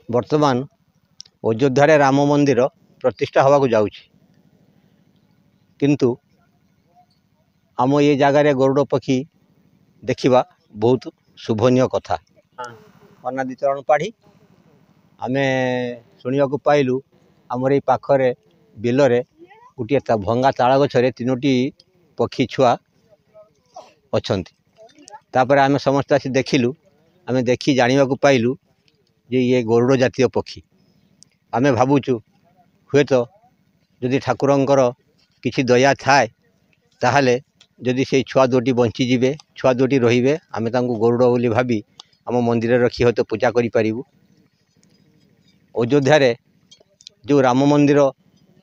वर्तमान अयोध्या राम मंदिर प्रतिष्ठा होगा जाऊँगी किंतु आम ये जगार गरुड़ पक्षी देखा बहुत शुभनीय कथा। अनादि चरण पाढ़ी आम शुणा पाइलु आमर ये पाखरे बिलरे गोटे भंगा ताल गछरे 3टी पक्षी छुआ अछंती। तापर आम समस्त आसी देखिलु आम देखी जाना पाइलु जे ये गरुड़ जातीय पक्षी। आम भावुचु हुए तो जदि ठाकुरंकर किछि दया थाए ताहले जदि से छुआ दुटी बंचीजे छुआ दुटी रे आम गरुड़ बोली भावी आम मंदिर रखी हयतो पूजा करूँ। अयोध्या जो राम मंदिर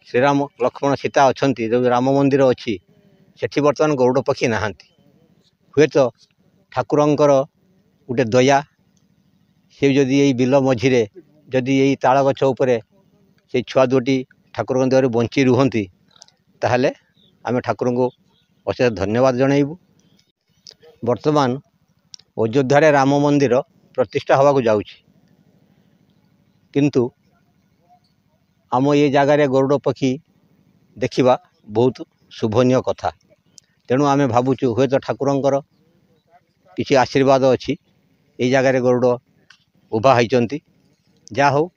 श्रीराम लक्ष्मण सीता अच्छा जो राम मंदिर अच्छी सेठी बर्तमान गरुड़ पक्षी नहांती। हुए तो ठाकुरंकर गोटे दया से जदि यही बिल मझिरे जदि यही ताल गछ उपरे से छुआ दुटी ठाकुर दया बंची रुहंती ताहले आम ठाकुर को अशेष धन्यवाद जनइबू। वर्तमान अयोध्या राम मंदिर प्रतिष्ठा होगा जाऊँगी किंतु आम ये जगार गरुड़ पक्षी देखा बहुत शुभनीय कथा। तेणु आम भावुचु हुए तो ठाकुरंकर किसी आशीर्वाद अच्छी ये जगार गरुड़ उभा होती जा हो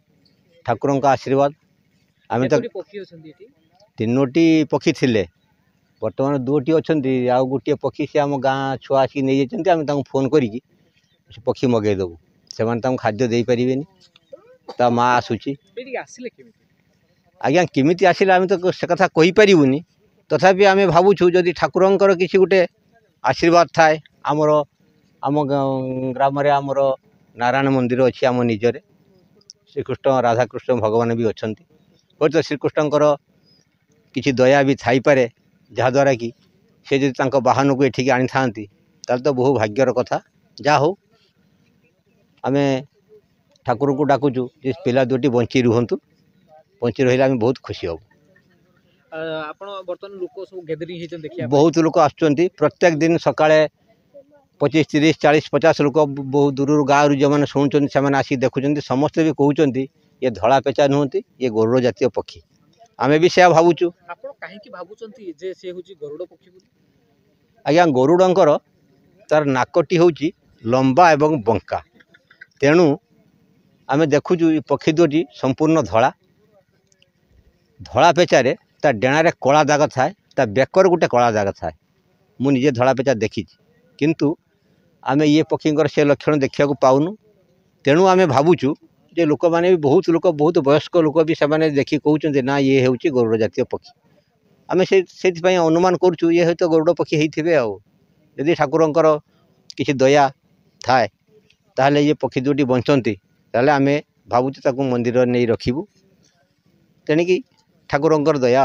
ठाकुर आशीर्वाद। आम तो 3टी पक्षी थिले बर्तमान 2टी अच्छा आउ गोटे पक्षी से आम गाँ छुआ आसिक नहीं जाती। आम फोन करी पक्षी मगेदेबू से खाद्य दे पारे ता माँ आसूची आज्ञा केमिति आसिला आम तो से कथा कही पारूनी। तथापि आम भावुछु जदि ठाकुरंकर किसी गोटे आशीर्वाद थाए आमर आम ग्राम आमर नारायण मंदिर अच्छी आम निजरे श्रीकृष्ण राधाकृष्ण भगवान भी अच्छा हूँ तो श्रीकृष्णकर किसी दया भी थाईपे जहाद्वारा कि से जब बाहन को एठिक आनी था तो बहु भाग्यर कथा। जा हो आम ठाकुर को डाकुचु जे पिला 2टी बंची रुहंतु बंची रही आम बहुत खुशी हूँ। बहुत लोक आसुच्चंती प्रत्येक दिन सकाळे 25 30 40 50 लोक बहुत दूर गाँव जो मैंने शुणुं से आसिक देखुं समस्ते भी कहते ये धला पेचा नुहति ये गरुड़ जातीय पक्षी। आम भी से भावुचु आज्ञा गरुड़ंकर तार नाकटी हूँ लंबा एवं बंका तेणु आम देखुचु पक्षी 2टी संपूर्ण धला धला पेचारे ता डेणारे कला दाग थाए ता बेकर गोटे कला दाग थाए मुझे धला पेचा देखी किंतु आम ये पक्षी से लक्षण देखा पाऊनु। तेणु आम भावुचु जे लोक मैंने भी बहुत लोक बहुत वयस्क लोक भी से देखी कहते ना ये हूँ गरुड़ जातीय पक्षी। आम से अनुमान करुँ ये हूँ तो गरुड़ पक्षी होते आदि ठाकुरंकर किसी दया थाए ताहले ये पक्षी 2टी बंचती ताहले आम भावुचु ताकू मंदिर नहीं रखिबू तेणिकी ठाकुरंकर दया।